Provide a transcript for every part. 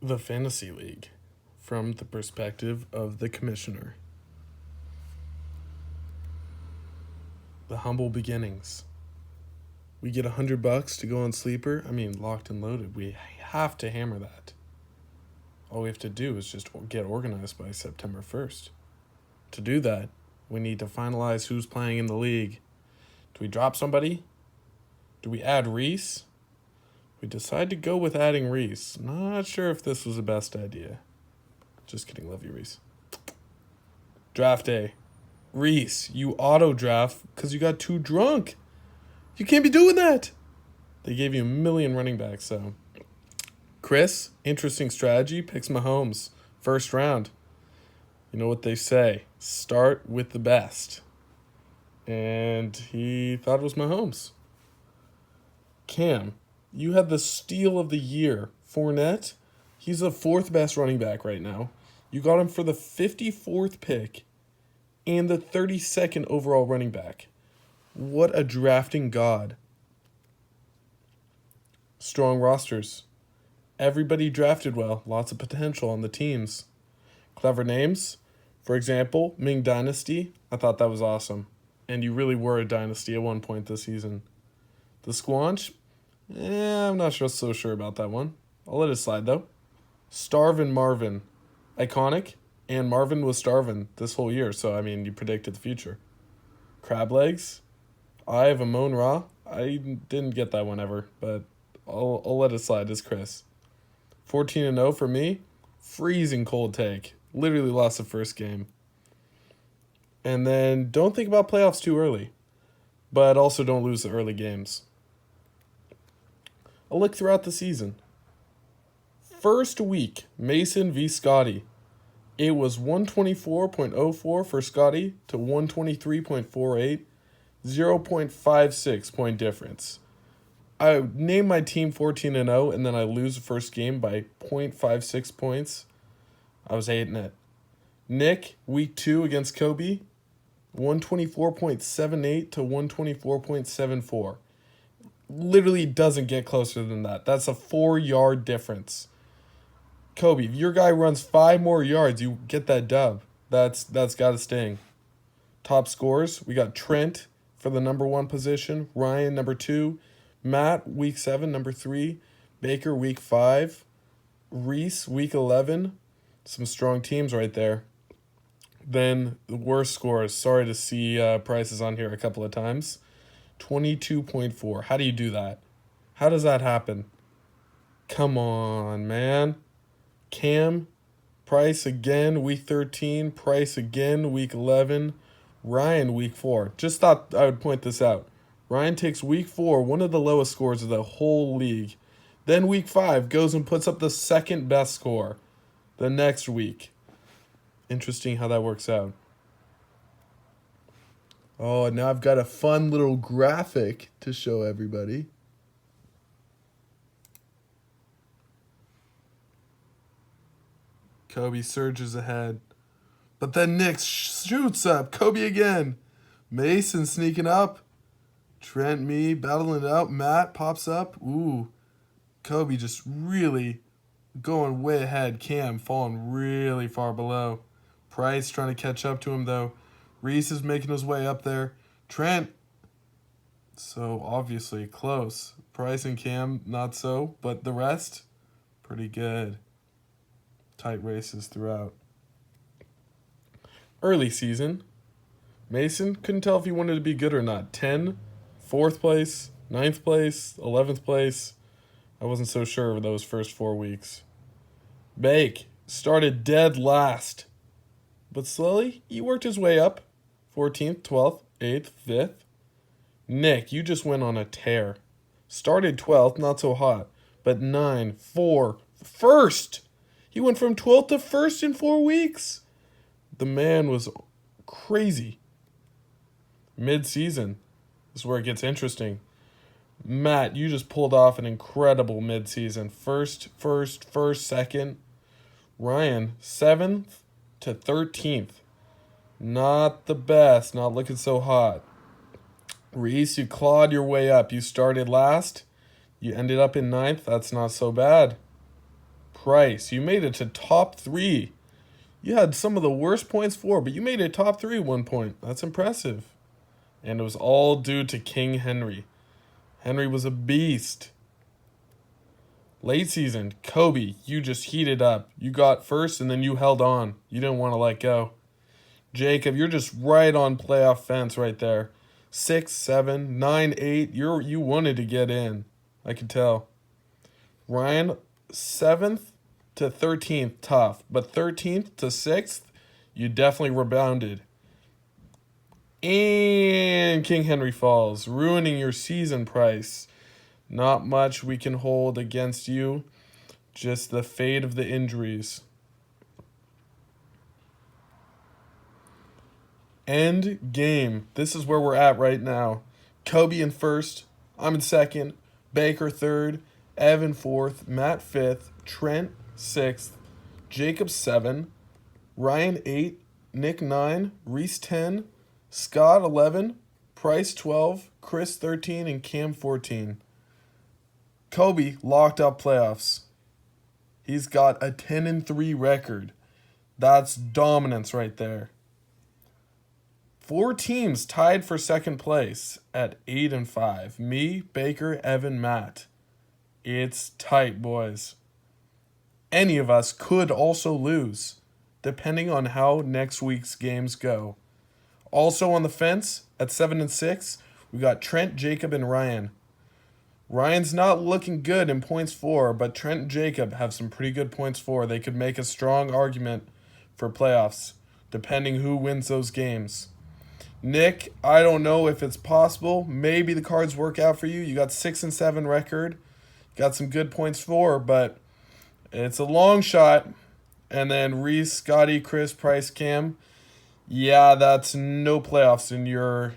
The Fantasy League from the perspective of the commissioner. The humble beginnings. We get $100 to go on Sleeper. I mean, locked and loaded. We have to hammer that. All we have to do is just get organized by September 1st. To do that, we need to finalize who's playing in the league. Do we drop somebody? Do we add Reese? We decide to go with adding Reese. Not sure if this was the best idea. Just kidding, love you, Reese. Draft day. Reese, you auto draft because you got too drunk. You can't be doing that. They gave you a million running backs, so. Chris, interesting strategy, picks Mahomes. First round. You know what they say. Start with the best. And he thought it was Mahomes. Cam, you had the steal of the year. Fournette, he's the fourth best running back right now. You got him for the 54th pick and the 32nd overall running back. What a drafting god. Strong rosters. Everybody drafted well. Lots of potential on the teams. Clever names. For example, Ming Dynasty. I thought that was awesome. And you really were a dynasty at one point this season. The Squanch. I'm not so sure about that one. I'll let it slide though. Starvin' Marvin. Iconic. And Marvin was starving this whole year, so I mean, you predicted the future. Crab legs. I have Amon Ra. I didn't get that one ever, but I'll let it slide. It's Chris. 14-0 for me. Freezing cold take. Literally lost the first game. And then don't think about playoffs too early, but also don't lose the early games. A look throughout the season. First week, Mason v. Scotty. It was 124.04 for Scotty to 123.48, 0.56 point difference. I name my team 14-0, and then I lose the first game by 0.56 points. I was hating it. Nick, week 2 against Kobe, 124.78 to 124.74. Literally doesn't get closer than that. That's a 4-yard difference. Kobe, if your guy runs 5 more yards, you get that dub. That's got to sting. Top scores, we got Trent for the number 1 position, Ryan number 2, Matt week 7 number 3, Baker week 5, Reese week 11. Some strong teams right there. Then the worst scores. Sorry to see prices on here a couple of times. 22.4. How do you do that? How does that happen? Come on, man. Cam, Price again, week 13. Price again, week 11. Ryan, week 4. Just thought I would point this out. Ryan takes week 4, one of the lowest scores of the whole league. Then week 5 goes and puts up the second best score the next week. Interesting how that works out. Oh, and now I've got a fun little graphic to show everybody. Kobe surges ahead. But then Nick shoots up. Kobe again. Mason sneaking up. Trent, me, battling it out. Matt pops up. Ooh. Kobe just really going way ahead. Cam falling really far below. Price trying to catch up to him, though. Reese is making his way up there. Trent, so obviously close. Price and Cam, not so. But the rest, pretty good. Tight races throughout. Early season. Mason couldn't tell if he wanted to be good or not. 10, 4th place, 9th place, 11th place. I wasn't so sure of those first 4 weeks. Bake started dead last. But slowly, he worked his way up. 14th, 12th, 8th, 5th. Nick, you just went on a tear. Started 12th, not so hot. But 9, 4, 1st. He went from 12th to 1st in 4 weeks. The man was crazy. Mid-season. This is where it gets interesting. Matt, you just pulled off an incredible mid-season. First, second. Ryan, 7th to 13th. Not the best. Not looking so hot. Reese, you clawed your way up. You started last. You ended up in 9th. That's not so bad. Price, you made it to top 3. You had some of the worst points for, but you made it top 3 one point. That's impressive. And it was all due to King Henry. Henry was a beast. Late season, Kobe, you just heated up. You got first and then you held on. You didn't want to let go. Jacob, you're just right on playoff fence right there. 6, 7, 9, 8. You wanted to get in. I could tell. Ryan, 7th to 13th, tough. But 13th to 6th, you definitely rebounded. And King Henry falls, ruining your season, Price. Not much we can hold against you. Just the fate of the injuries. End game. This is where we're at right now. Kobe in first. I'm in second. Baker third. Evan fourth. Matt fifth. Trent sixth. Jacob 7. Ryan 8. Nick 9. Reese 10. Scott 11. Price 12. Chris 13. And Cam 14. Kobe locked up playoffs. He's got a 10-3 record. That's dominance right there. 4 teams tied for second place at 8-5. Me, Baker, Evan, Matt. It's tight, boys. Any of us could also lose, depending on how next week's games go. Also on the fence at 7-6, we got Trent, Jacob, and Ryan. Ryan's not looking good in points for, but Trent and Jacob have some pretty good points for. They could make a strong argument for playoffs, depending who wins those games. Nick, I don't know if it's possible. Maybe the cards work out for you. You got 6-7 record. Got some good points for, but it's a long shot. And then Reese, Scotty, Chris, Price, Cam. Yeah, that's no playoffs in your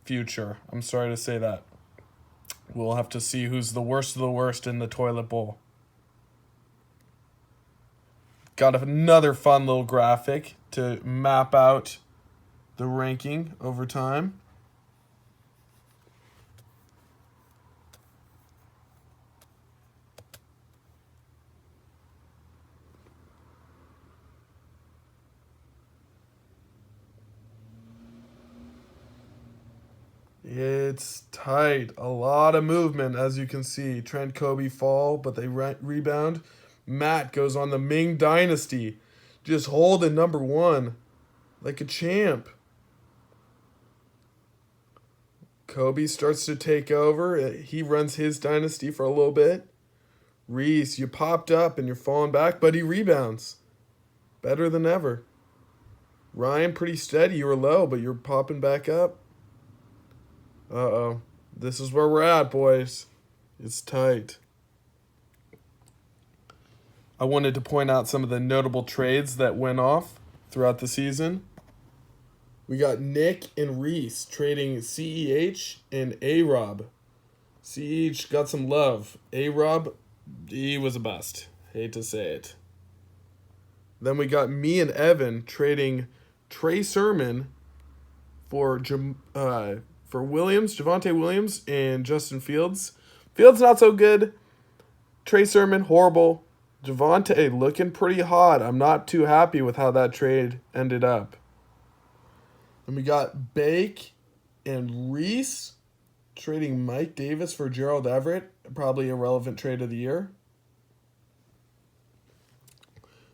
future. I'm sorry to say that. We'll have to see who's the worst of the worst in the toilet bowl. Got another fun little graphic to map out the ranking over time. It's tight. A lot of movement, as you can see. Trent, Kobe fall, but they rebound. Matt goes on the Ming Dynasty. Just holding number 1 like a champ. Kobe starts to take over. He runs his dynasty for a little bit. Reese, you popped up and you're falling back, but he rebounds. Better than ever. Ryan, pretty steady. You were low, but you're popping back up. Uh-oh. This is where we're at, boys. It's tight. I wanted to point out some of the notable trades that went off throughout the season. We got Nick and Reese trading CEH and A-Rob. CEH got some love. A-Rob, he was a bust. Hate to say it. Then we got me and Evan trading Trey Sermon for Williams, Javonte Williams, and Justin Fields. Fields not so good. Trey Sermon, horrible. Javonte looking pretty hot. I'm not too happy with how that trade ended up. And we got Bake and Reese trading Mike Davis for Gerald Everett. Probably a relevant trade of the year.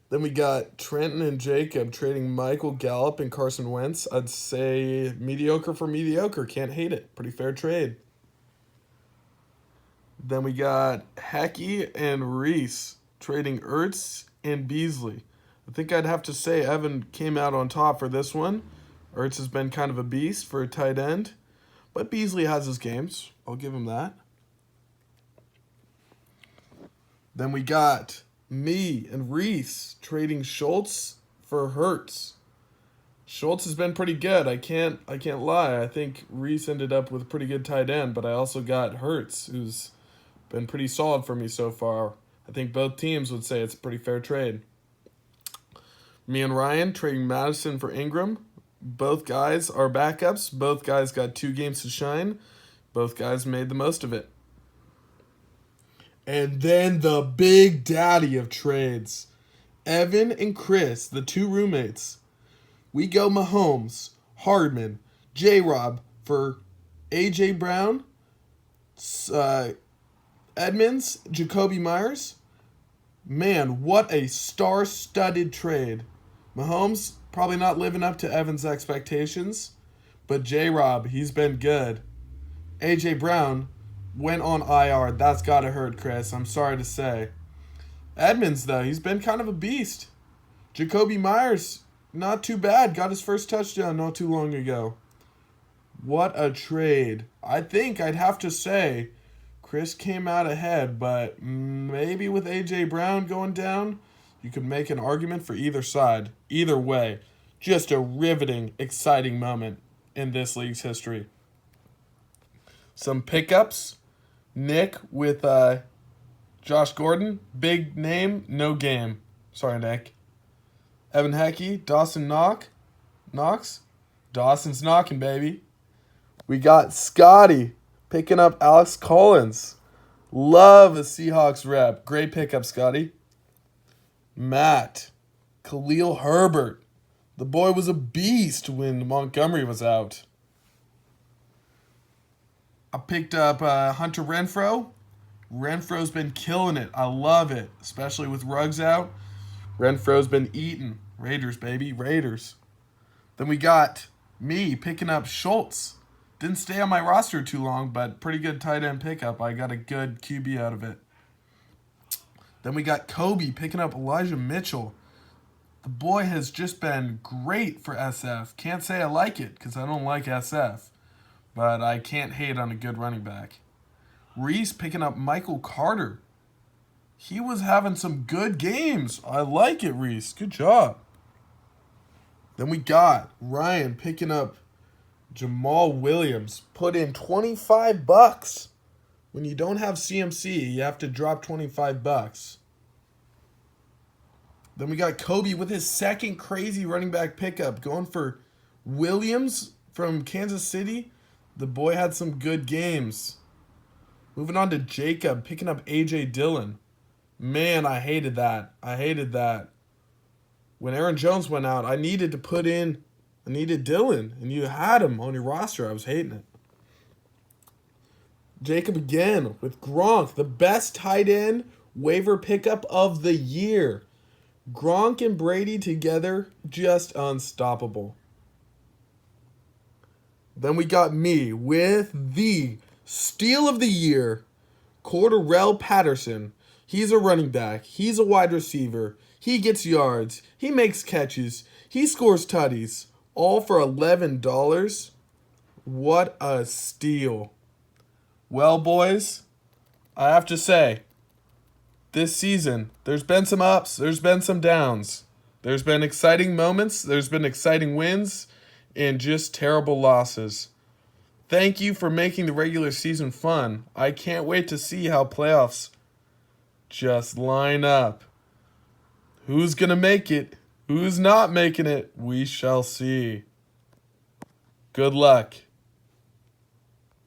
Then we got Trenton and Jacob trading Michael Gallup and Carson Wentz. I'd say mediocre for mediocre. Can't hate it. Pretty fair trade. Then we got Hecky and Reese trading Ertz and Beasley. I think I'd have to say Evan came out on top for this one. Ertz has been kind of a beast for a tight end. But Beasley has his games. I'll give him that. Then we got me and Reese trading Schultz for Hurts. Schultz has been pretty good. I can't lie. I think Reese ended up with a pretty good tight end, but I also got Hurts, who's been pretty solid for me so far. I think both teams would say it's a pretty fair trade. Me and Ryan trading Madison for Ingram. Both guys are backups. Both guys got 2 games to shine. Both guys made the most of it. And then the big daddy of trades. Evan and Chris, the two roommates. We go Mahomes, Hardman, J-Rob for A.J. Brown, Edmonds, Jacoby Myers. Man, what a star-studded trade. Mahomes probably not living up to Evan's expectations, but J-Rob, he's been good. A.J. Brown went on IR. That's got to hurt, Chris. I'm sorry to say. Edmonds, though, he's been kind of a beast. Jacoby Myers, not too bad. Got his first touchdown not too long ago. What a trade. I think I'd have to say Chris came out ahead, but maybe with A.J. Brown going down, you could make an argument for either side. Either way, just a riveting, exciting moment in this league's history. Some pickups. Nick with Josh Gordon. Big name, no game. Sorry, Nick. Evan Heckey, Dawson Knox. Dawson's knocking, baby. We got Scotty picking up Alex Collins. Love a Seahawks rep. Great pickup, Scotty. Matt, Khalil Herbert. The boy was a beast when Montgomery was out. I picked up Hunter Renfrow. Renfro's been killing it. I love it, especially with Ruggs out. Renfro's been eating. Raiders, baby, Raiders. Then we got me picking up Schultz. Didn't stay on my roster too long, but pretty good tight end pickup. I got a good QB out of it. Then we got Kobe picking up Elijah Mitchell. The boy has just been great for SF. Can't say I like it because I don't like SF, but I can't hate on a good running back. Reese picking up Michael Carter. He was having some good games. I like it, Reese. Good job. Then we got Ryan picking up Jamal Williams. Put in $25. When you don't have CMC, you have to drop $25. Then we got Kobe with his second crazy running back pickup, going for Williams from Kansas City. The boy had some good games. Moving on to Jacob, picking up A.J. Dillon. Man, I hated that. When Aaron Jones went out, I needed Dillon, and you had him on your roster. I was hating it. Jacob again with Gronk, the best tight end waiver pickup of the year. Gronk and Brady together, just unstoppable. Then we got me with the steal of the year, Cordarrelle Patterson. He's a running back. He's a wide receiver. He gets yards. He makes catches. He scores tutties. All for $11. What a steal. Well, boys, I have to say, this season, there's been some ups, there's been some downs. There's been exciting moments, there's been exciting wins, and just terrible losses. Thank you for making the regular season fun. I can't wait to see how playoffs just line up. Who's going to make it? Who's not making it? We shall see. Good luck.